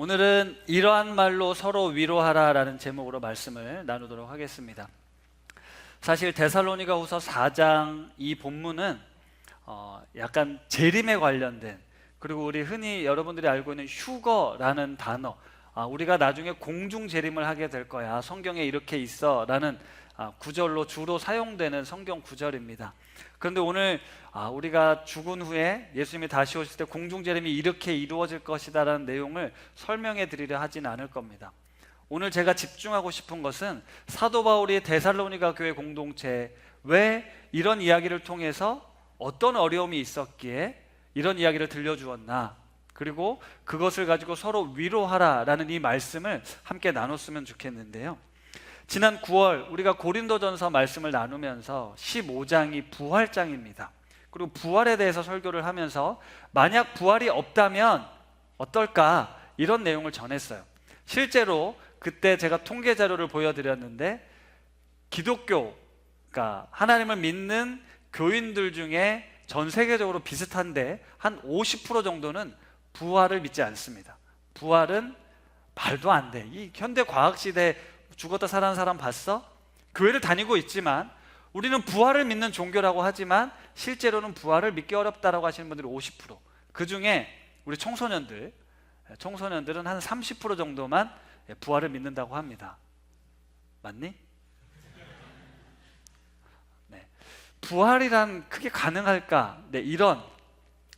오늘은 이러한 말로 서로 위로하라라는 제목으로 말씀을 나누도록 하겠습니다. 사실 데살로니가후서 4장 이 본문은 약간 재림에 관련된, 그리고 우리 흔히 여러분들이 알고 있는 휴거라는 단어, 우리가 나중에 공중 재림을 하게 될 거야, 성경에 이렇게 있어 라는 구절로 주로 사용되는 성경 구절입니다. 그런데 오늘 우리가 죽은 후에 예수님이 다시 오실 때 공중 재림이 이렇게 이루어질 것이다 라는 내용을 설명해 드리려 하진 않을 겁니다. 오늘 제가 집중하고 싶은 것은 사도 바울이 데살로니가 교회 공동체에 왜 이런 이야기를 통해서 어떤 어려움이 있었기에 이런 이야기를 들려주었나, 그리고 그것을 가지고 서로 위로하라 라는 이 말씀을 함께 나눴으면 좋겠는데요. 지난 9월 우리가 고린도전서 말씀을 나누면서 15장이 부활장입니다. 그리고 부활에 대해서 설교를 하면서 만약 부활이 없다면 어떨까, 이런 내용을 전했어요. 실제로 그때 제가 통계 자료를 보여드렸는데 기독교, 그러니까 하나님을 믿는 교인들 중에 전 세계적으로 비슷한데 한 50% 정도는 부활을 믿지 않습니다. 부활은 말도 안 돼. 이 현대 과학 시대에 죽었다 살아난 사람 봤어? 교회를 다니고 있지만 우리는 부활을 믿는 종교라고 하지만 실제로는 부활을 믿기 어렵다라고 하시는 분들이 50%. 그 중에 우리 청소년들은 한 30% 정도만 부활을 믿는다고 합니다. 맞니? 네. 부활이란 그게 가능할까? 네,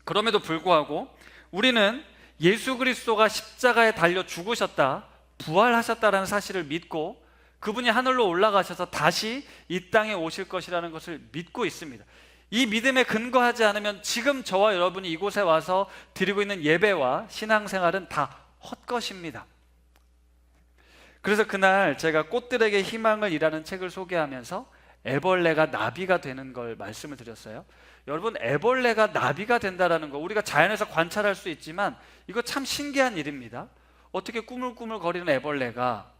그럼에도 불구하고 우리는 예수 그리스도가 십자가에 달려 죽으셨다, 부활하셨다라는 사실을 믿고 그분이 하늘로 올라가셔서 다시 이 땅에 오실 것이라는 것을 믿고 있습니다. 이 믿음에 근거하지 않으면 지금 저와 여러분이 이곳에 와서 드리고 있는 예배와 신앙생활은 다 헛것입니다. 그래서 그날 제가 꽃들에게 희망을 이라는 책을 소개하면서 애벌레가 나비가 되는 걸 말씀을 드렸어요. 여러분, 애벌레가 나비가 된다는 거 우리가 자연에서 관찰할 수 있지만 이거 참 신기한 일입니다. 어떻게 꾸물꾸물 거리는 애벌레가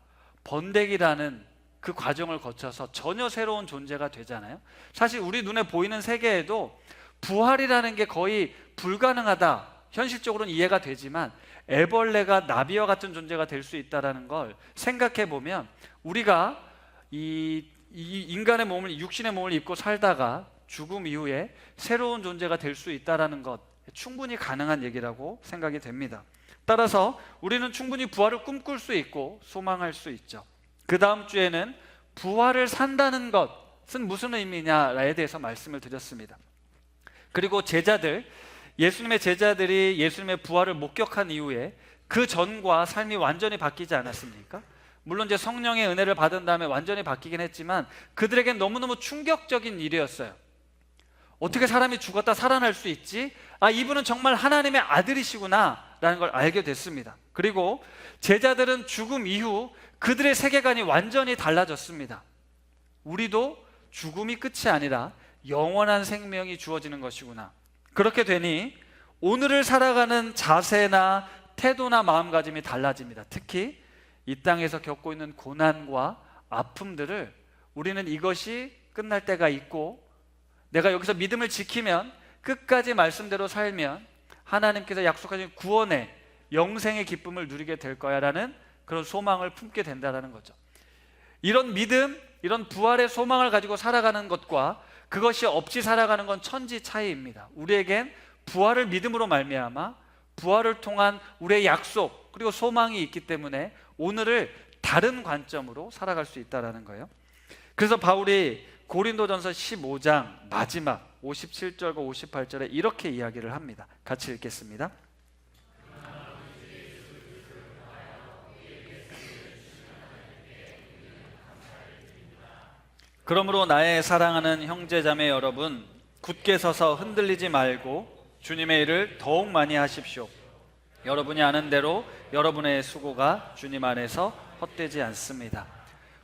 번데기라는 그 과정을 거쳐서 전혀 새로운 존재가 되잖아요. 사실 우리 눈에 보이는 세계에도 부활이라는 게 거의 불가능하다, 현실적으로는 이해가 되지만 애벌레가 나비와 같은 존재가 될 수 있다는 걸 생각해 보면 우리가 이 인간의 몸을, 육신의 몸을 입고 살다가 죽음 이후에 새로운 존재가 될 수 있다는 것, 충분히 가능한 얘기라고 생각이 됩니다. 따라서 우리는 충분히 부활을 꿈꿀 수 있고 소망할 수 있죠. 그 다음 주에는 부활을 산다는 것은 무슨 의미냐에 대해서 말씀을 드렸습니다. 그리고 예수님의 제자들이 예수님의 부활을 목격한 이후에 그 전과 삶이 완전히 바뀌지 않았습니까? 물론 이제 성령의 은혜를 받은 다음에 완전히 바뀌긴 했지만 그들에겐 너무너무 충격적인 일이었어요. 어떻게 사람이 죽었다 살아날 수 있지? 이분은 정말 하나님의 아들이시구나 라는 걸 알게 됐습니다. 그리고 제자들은 죽음 이후 그들의 세계관이 완전히 달라졌습니다. 우리도 죽음이 끝이 아니라 영원한 생명이 주어지는 것이구나. 그렇게 되니 오늘을 살아가는 자세나 태도나 마음가짐이 달라집니다. 특히 이 땅에서 겪고 있는 고난과 아픔들을 우리는 이것이 끝날 때가 있고 내가 여기서 믿음을 지키면, 끝까지 말씀대로 살면 하나님께서 약속하신 구원의 영생의 기쁨을 누리게 될 거야 라는 그런 소망을 품게 된다는 거죠. 이런 믿음, 이런 부활의 소망을 가지고 살아가는 것과 그것이 없이 살아가는 건 천지 차이입니다. 우리에겐 부활을 믿음으로 말미암아 부활을 통한 우리의 약속 그리고 소망이 있기 때문에 오늘을 다른 관점으로 살아갈 수 있다는 거예요. 그래서 바울이 고린도전서 15장 마지막 57절과 58절에 이렇게 이야기를 합니다. 같이 읽겠습니다. 그러므로 나의 사랑하는 형제자매 여러분, 굳게 서서 흔들리지 말고 주님의 일을 더욱 많이 하십시오. 여러분이 아는 대로 여러분의 수고가 주님 안에서 헛되지 않습니다.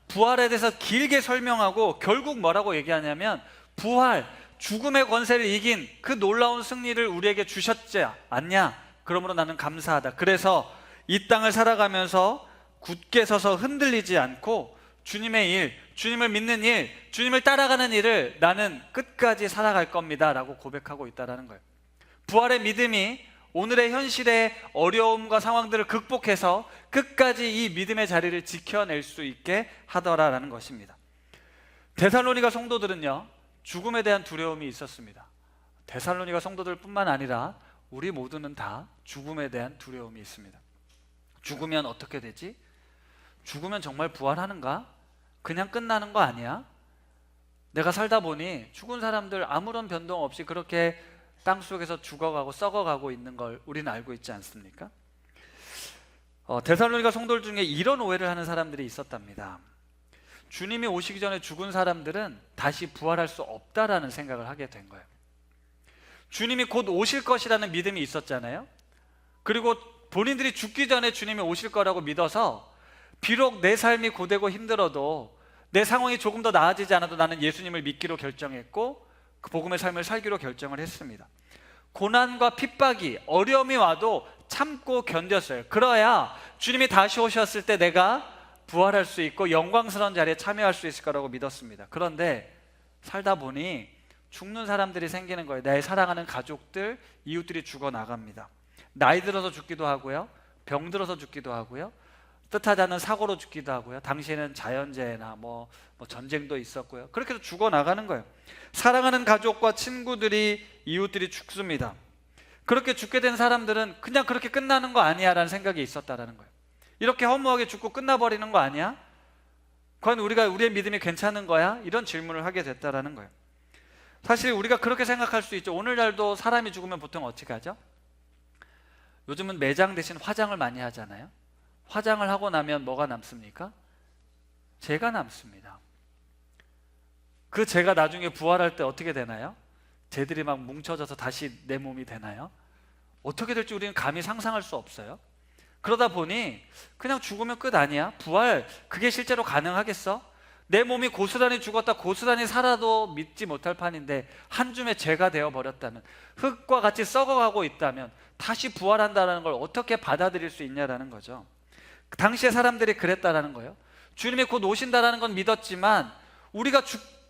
부활에 대해서 길게 설명하고 결국 뭐라고 얘기하냐면 부활, 죽음의 권세를 이긴 그 놀라운 승리를 우리에게 주셨지 않냐? 그러므로 나는 감사하다. 그래서 이 땅을 살아가면서 굳게 서서 흔들리지 않고 주님의 일, 주님을 믿는 일, 주님을 따라가는 일을 나는 끝까지 살아갈 겁니다 라고 고백하고 있다는 거예요. 부활의 믿음이 오늘의 현실의 어려움과 상황들을 극복해서 끝까지 이 믿음의 자리를 지켜낼 수 있게 하더라라는 것입니다. 데살로니가 성도들은요, 죽음에 대한 두려움이 있었습니다. 데살로니가 성도들뿐만 아니라 우리 모두는 다 죽음에 대한 두려움이 있습니다. 죽으면 어떻게 되지? 죽으면 정말 부활하는가? 그냥 끝나는 거 아니야? 내가 살다 보니 죽은 사람들 아무런 변동 없이 그렇게 땅속에서 죽어가고 썩어가고 있는 걸 우리는 알고 있지 않습니까? 데살로니가 성도들 중에 이런 오해를 하는 사람들이 있었답니다. 주님이 오시기 전에 죽은 사람들은 다시 부활할 수 없다라는 생각을 하게 된 거예요. 주님이 곧 오실 것이라는 믿음이 있었잖아요. 그리고 본인들이 죽기 전에 주님이 오실 거라고 믿어서 비록 내 삶이 고되고 힘들어도 내 상황이 조금 더 나아지지 않아도 나는 예수님을 믿기로 결정했고 그 복음의 삶을 살기로 결정을 했습니다. 고난과 핍박이, 어려움이 와도 참고 견뎠어요. 그래야 주님이 다시 오셨을 때 내가 부활할 수 있고 영광스러운 자리에 참여할 수 있을 거라고 믿었습니다. 그런데 살다 보니 죽는 사람들이 생기는 거예요. 내 사랑하는 가족들, 이웃들이 죽어나갑니다. 나이 들어서 죽기도 하고요, 병 들어서 죽기도 하고요, 뜻하지 않은 사고로 죽기도 하고요, 당시에는 자연재해나 뭐 전쟁도 있었고요. 그렇게 해서 죽어나가는 거예요. 사랑하는 가족과 친구들이, 이웃들이 죽습니다. 그렇게 죽게 된 사람들은 그냥 그렇게 끝나는 거 아니야 라는 생각이 있었다라는 거예요. 이렇게 허무하게 죽고 끝나버리는 거 아니야? 과연 우리의 믿음이 괜찮은 거야? 이런 질문을 하게 됐다라는 거예요. 사실 우리가 그렇게 생각할 수 있죠. 오늘날도 사람이 죽으면 보통 어떻게 하죠? 요즘은 매장 대신 화장을 많이 하잖아요. 화장을 하고 나면 뭐가 남습니까? 죄가 남습니다. 그 죄가 나중에 부활할 때 어떻게 되나요? 죄들이 막 뭉쳐져서 다시 내 몸이 되나요? 어떻게 될지 우리는 감히 상상할 수 없어요. 그러다 보니 그냥 죽으면 끝 아니야? 부활, 그게 실제로 가능하겠어? 내 몸이 고스란히 죽었다 고스란히 살아도 믿지 못할 판인데 한 줌의 죄가 되어버렸다면, 흙과 같이 썩어가고 있다면 다시 부활한다는 걸 어떻게 받아들일 수 있냐라는 거죠. 당시의 사람들이 그랬다라는 거예요. 주님이 곧 오신다라는 건 믿었지만 우리가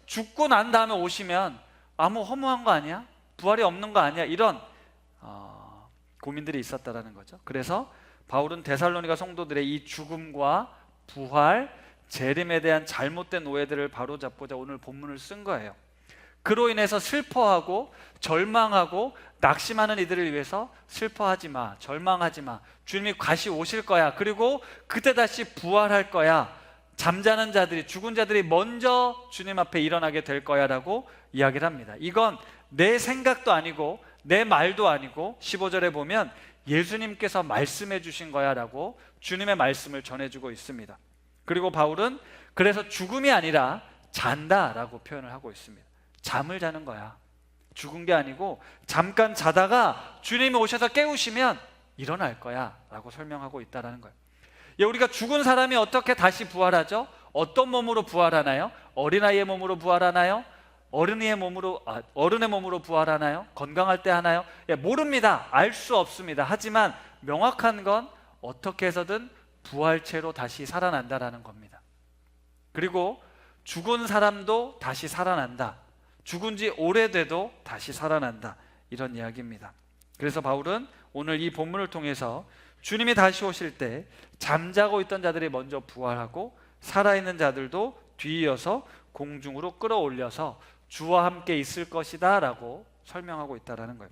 죽고 난 다음에 오시면 아무 허무한 거 아니야? 부활이 없는 거 아니야? 이런 고민들이 있었다라는 거죠. 그래서 바울은 데살로니가 성도들의 이 죽음과 부활, 재림에 대한 잘못된 오해들을 바로잡고자 오늘 본문을 쓴 거예요. 그로 인해서 슬퍼하고 절망하고 낙심하는 이들을 위해서 슬퍼하지 마, 절망하지 마, 주님이 다시 오실 거야, 그리고 그때 다시 부활할 거야, 잠자는 자들이, 죽은 자들이 먼저 주님 앞에 일어나게 될 거야 라고 이야기를 합니다. 이건 내 생각도 아니고 내 말도 아니고 15절에 보면 예수님께서 말씀해 주신 거야 라고 주님의 말씀을 전해주고 있습니다. 그리고 바울은 그래서 죽음이 아니라 잔다 라고 표현을 하고 있습니다. 잠을 자는 거야. 죽은 게 아니고 잠깐 자다가 주님이 오셔서 깨우시면 일어날 거야 라고 설명하고 있다는 거예요. 우리가 죽은 사람이 어떻게 다시 부활하죠? 어떤 몸으로 부활하나요? 어린아이의 몸으로 부활하나요? 어른의 몸으로 부활하나요? 건강할 때 하나요? 모릅니다. 알 수 없습니다. 하지만 명확한 건 어떻게 해서든 부활체로 다시 살아난다라는 겁니다. 그리고 죽은 사람도 다시 살아난다. 죽은 지 오래돼도 다시 살아난다. 이런 이야기입니다. 그래서 바울은 오늘 이 본문을 통해서 주님이 다시 오실 때 잠자고 있던 자들이 먼저 부활하고 살아있는 자들도 뒤이어서 공중으로 끌어올려서 주와 함께 있을 것이다 라고 설명하고 있다는 거예요.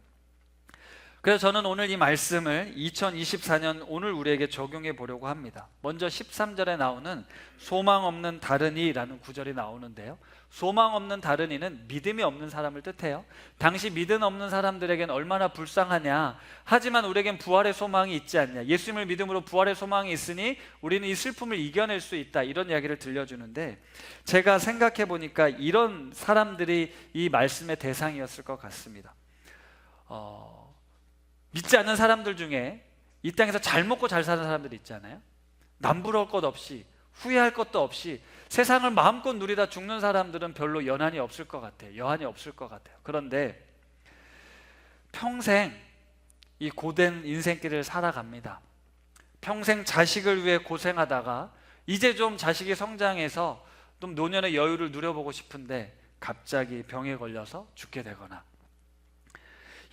그래서 저는 오늘 이 말씀을 2024년 오늘 우리에게 적용해 보려고 합니다. 먼저 13절에 나오는 소망 없는 다른이라는 구절이 나오는데요, 소망 없는 다른이는 믿음이 없는 사람을 뜻해요. 당시 믿음 없는 사람들에겐 얼마나 불쌍하냐. 하지만 우리에겐 부활의 소망이 있지 않냐. 예수님을 믿음으로 부활의 소망이 있으니 우리는 이 슬픔을 이겨낼 수 있다. 이런 이야기를 들려주는데, 제가 생각해 보니까 이런 사람들이 이 말씀의 대상이었을 것 같습니다. 믿지 않는 사람들 중에 이 땅에서 잘 먹고 잘 사는 사람들이 있잖아요. 남부러울 것 없이, 후회할 것도 없이 세상을 마음껏 누리다 죽는 사람들은 별로 여한이 없을 것 같아요. 그런데 평생 이 고된 인생길을 살아갑니다. 평생 자식을 위해 고생하다가 이제 좀 자식이 성장해서 좀 노년의 여유를 누려보고 싶은데 갑자기 병에 걸려서 죽게 되거나,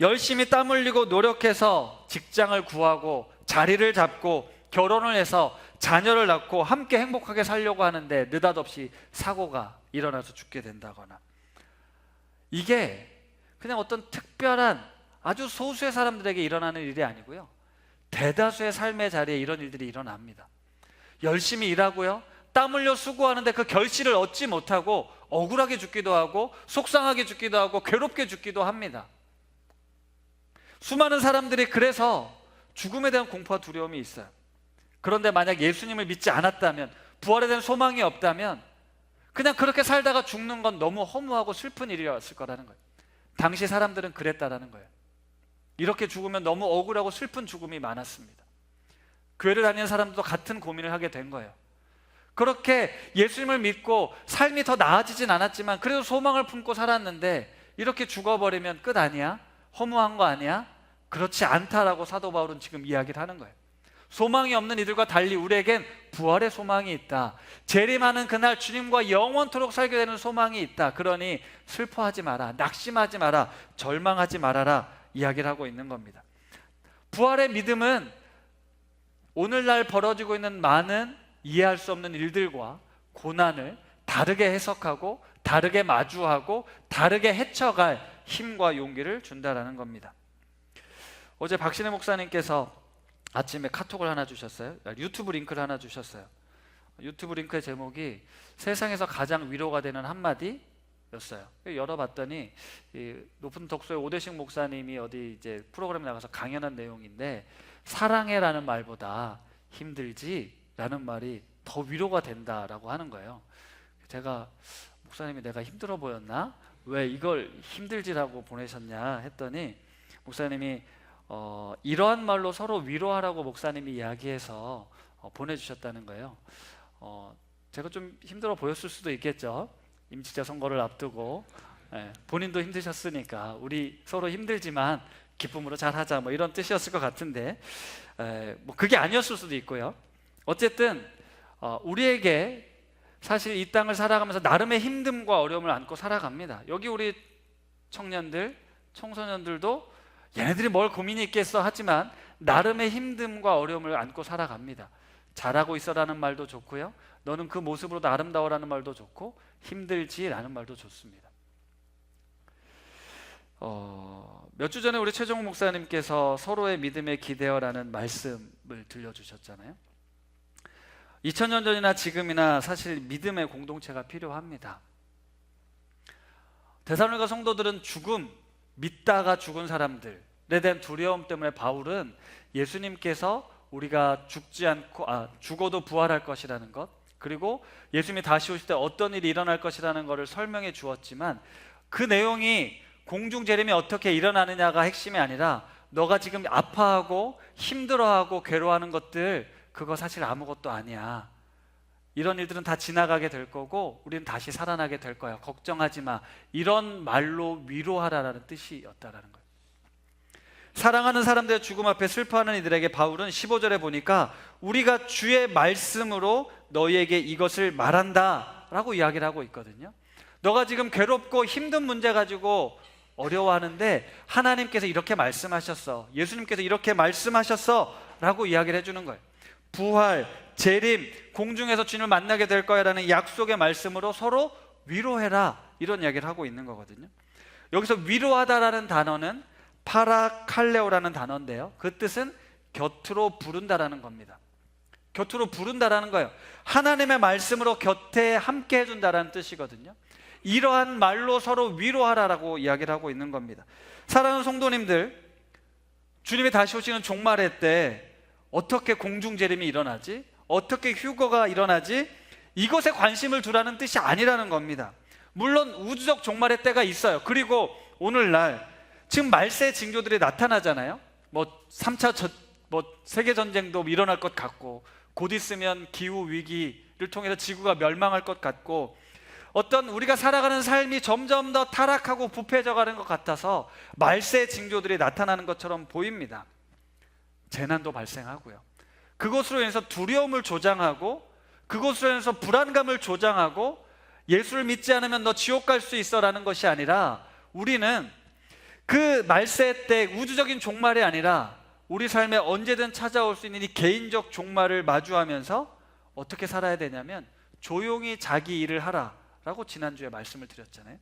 열심히 땀 흘리고 노력해서 직장을 구하고 자리를 잡고 결혼을 해서 자녀를 낳고 함께 행복하게 살려고 하는데 느닷없이 사고가 일어나서 죽게 된다거나, 이게 그냥 어떤 특별한 아주 소수의 사람들에게 일어나는 일이 아니고요, 대다수의 삶의 자리에 이런 일들이 일어납니다. 열심히 일하고요, 땀 흘려 수고하는데 그 결실을 얻지 못하고 억울하게 죽기도 하고 속상하게 죽기도 하고 괴롭게 죽기도 합니다. 수많은 사람들이 그래서 죽음에 대한 공포와 두려움이 있어요. 그런데 만약 예수님을 믿지 않았다면, 부활에 대한 소망이 없다면 그냥 그렇게 살다가 죽는 건 너무 허무하고 슬픈 일이었을 거라는 거예요. 당시 사람들은 그랬다라는 거예요. 이렇게 죽으면 너무 억울하고 슬픈 죽음이 많았습니다. 교회를 다니는 사람들도 같은 고민을 하게 된 거예요. 그렇게 예수님을 믿고 삶이 더 나아지진 않았지만 그래도 소망을 품고 살았는데 이렇게 죽어버리면 끝 아니야? 허무한 거 아니야? 그렇지 않다라고 사도 바울은 지금 이야기를 하는 거예요. 소망이 없는 이들과 달리 우리에겐 부활의 소망이 있다. 재림하는 그날 주님과 영원토록 살게 되는 소망이 있다. 그러니 슬퍼하지 마라, 낙심하지 마라, 절망하지 말아라 이야기를 하고 있는 겁니다. 부활의 믿음은 오늘날 벌어지고 있는 많은 이해할 수 없는 일들과 고난을 다르게 해석하고 다르게 마주하고 다르게 헤쳐갈 힘과 용기를 준다라는 겁니다. 어제 박신혜 목사님께서 아침에 카톡을 하나 주셨어요. 유튜브 링크를 하나 주셨어요. 유튜브 링크의 제목이 세상에서 가장 위로가 되는 한마디였어요. 열어봤더니 이 높은 독서의 오대식 목사님이 어디 이제 프로그램에 나가서 강연한 내용인데, 사랑해라는 말보다 힘들지라는 말이 더 위로가 된다라고 하는 거예요. 제가 목사님이 내가 힘들어 보였나? 왜 이걸 힘들지라고 보내셨냐 했더니 목사님이 이러한 말로 서로 위로하라고 목사님이 이야기해서 보내주셨다는 거예요. 제가 좀 힘들어 보였을 수도 있겠죠. 임시자 선거를 앞두고 본인도 힘드셨으니까 우리 서로 힘들지만 기쁨으로 잘하자 뭐 이런 뜻이었을 것 같은데, 뭐 그게 아니었을 수도 있고요. 어쨌든 우리에게 사실 이 땅을 살아가면서 나름의 힘듦과 어려움을 안고 살아갑니다. 여기 우리 청년들, 청소년들도 얘네들이 뭘 고민이 있겠어 하지만 나름의 힘듦과 어려움을 안고 살아갑니다. 잘하고 있어라는 말도 좋고요, 너는 그 모습으로도 아름다워라는 말도 좋고, 힘들지라는 말도 좋습니다. 몇 주 전에 우리 최종욱 목사님께서 서로의 믿음에 기대어라는 말씀을 들려주셨잖아요. 2000년 전이나 지금이나 사실 믿음의 공동체가 필요합니다. 데살로니가 성도들은 죽음, 믿다가 죽은 사람들에 대한 두려움 때문에 바울은 예수님께서 우리가 죽지 않고 죽어도 부활할 것이라는 것, 그리고 예수님이 다시 오실 때 어떤 일이 일어날 것이라는 것을 설명해 주었지만, 그 내용이 공중 재림이 어떻게 일어나느냐가 핵심이 아니라 너가 지금 아파하고 힘들어하고 괴로워하는 것들, 그거 사실 아무것도 아니야. 이런 일들은 다 지나가게 될 거고 우리는 다시 살아나게 될 거야. 걱정하지 마. 이런 말로 위로하라라는 뜻이었다라는 거예요. 사랑하는 사람들의 죽음 앞에 슬퍼하는 이들에게 바울은 15절에 보니까 우리가 주의 말씀으로 너희에게 이것을 말한다 라고 이야기를 하고 있거든요. 너가 지금 괴롭고 힘든 문제 가지고 어려워하는데 하나님께서 이렇게 말씀하셨어, 예수님께서 이렇게 말씀하셨어 라고 이야기를 해주는 거예요. 부활, 재림, 공중에서 주님을 만나게 될 거야 라는 약속의 말씀으로 서로 위로해라, 이런 이야기를 하고 있는 거거든요. 여기서 위로하다라는 단어는 파라칼레오라는 단어인데요, 그 뜻은 곁으로 부른다라는 겁니다. 곁으로 부른다라는 거예요. 하나님의 말씀으로 곁에 함께 해준다라는 뜻이거든요. 이러한 말로 서로 위로하라라고 이야기를 하고 있는 겁니다. 사랑하는 성도님들, 주님이 다시 오시는 종말의 때 어떻게 공중재림이 일어나지? 어떻게 휴거가 일어나지? 이것에 관심을 두라는 뜻이 아니라는 겁니다. 물론 우주적 종말의 때가 있어요. 그리고 오늘날 지금 말세 징조들이 나타나잖아요. 뭐 3차 세계전쟁도 일어날 것 같고, 곧 있으면 기후위기를 통해서 지구가 멸망할 것 같고, 어떤 우리가 살아가는 삶이 점점 더 타락하고 부패져가는 것 같아서 말세 징조들이 나타나는 것처럼 보입니다. 재난도 발생하고요, 그것으로 인해서 두려움을 조장하고, 그것으로 인해서 불안감을 조장하고, 예수를 믿지 않으면 너 지옥 갈 수 있어 라는 것이 아니라 우리는 그 말세 때 우주적인 종말이 아니라 우리 삶에 언제든 찾아올 수 있는 이 개인적 종말을 마주하면서 어떻게 살아야 되냐면 조용히 자기 일을 하라라고 지난주에 말씀을 드렸잖아요.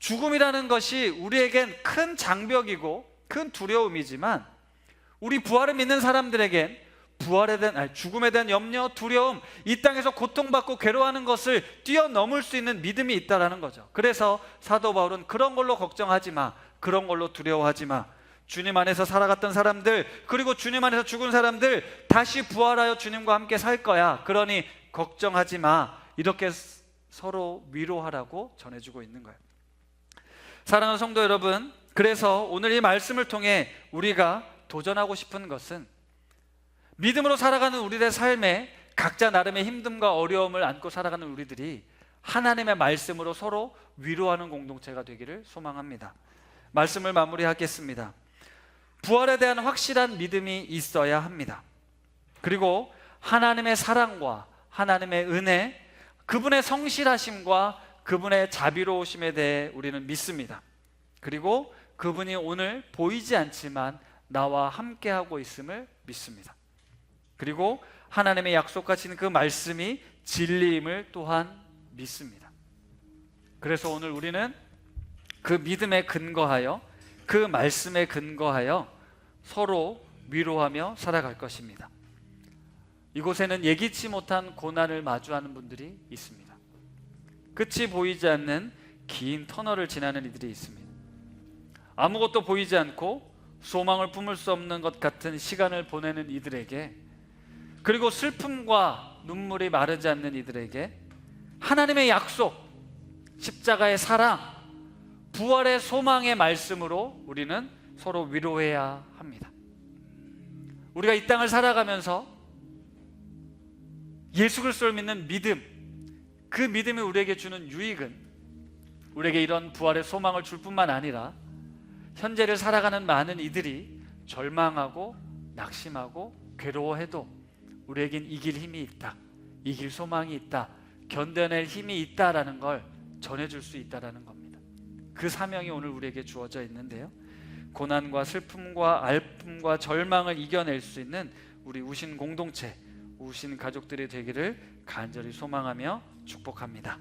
죽음이라는 것이 우리에겐 큰 장벽이고 큰 두려움이지만 우리 부활을 믿는 사람들에겐 죽음에 대한 염려, 두려움, 이 땅에서 고통받고 괴로워하는 것을 뛰어넘을 수 있는 믿음이 있다는 거죠. 그래서 사도 바울은 그런 걸로 걱정하지 마, 그런 걸로 두려워하지 마. 주님 안에서 살아갔던 사람들, 그리고 주님 안에서 죽은 사람들 다시 부활하여 주님과 함께 살 거야. 그러니 걱정하지 마. 이렇게 서로 위로하라고 전해주고 있는 거예요. 사랑하는 성도 여러분, 그래서 오늘 이 말씀을 통해 우리가 도전하고 싶은 것은 믿음으로 살아가는 우리들의 삶에 각자 나름의 힘듦과 어려움을 안고 살아가는 우리들이 하나님의 말씀으로 서로 위로하는 공동체가 되기를 소망합니다. 말씀을 마무리하겠습니다. 부활에 대한 확실한 믿음이 있어야 합니다. 그리고 하나님의 사랑과 하나님의 은혜, 그분의 성실하심과 그분의 자비로우심에 대해 우리는 믿습니다. 그리고 그분이 오늘 보이지 않지만 나와 함께하고 있음을 믿습니다. 그리고 하나님의 약속하신 그 말씀이 진리임을 또한 믿습니다. 그래서 오늘 우리는 그 믿음에 근거하여, 그 말씀에 근거하여 서로 위로하며 살아갈 것입니다. 이곳에는 예기치 못한 고난을 마주하는 분들이 있습니다. 끝이 보이지 않는 긴 터널을 지나는 이들이 있습니다. 아무것도 보이지 않고 소망을 품을 수 없는 것 같은 시간을 보내는 이들에게, 그리고 슬픔과 눈물이 마르지 않는 이들에게 하나님의 약속, 십자가의 사랑, 부활의 소망의 말씀으로 우리는 서로 위로해야 합니다. 우리가 이 땅을 살아가면서 예수 그리스도를 믿는 믿음, 그 믿음이 우리에게 주는 유익은 우리에게 이런 부활의 소망을 줄 뿐만 아니라 현재를 살아가는 많은 이들이 절망하고 낙심하고 괴로워해도 우리에겐 이길 힘이 있다, 이길 소망이 있다, 견뎌낼 힘이 있다라는 걸 전해줄 수 있다라는 겁니다. 그 사명이 오늘 우리에게 주어져 있는데요, 고난과 슬픔과 아픔과 절망을 이겨낼 수 있는 우리 우신 공동체, 우신 가족들이 되기를 간절히 소망하며 축복합니다.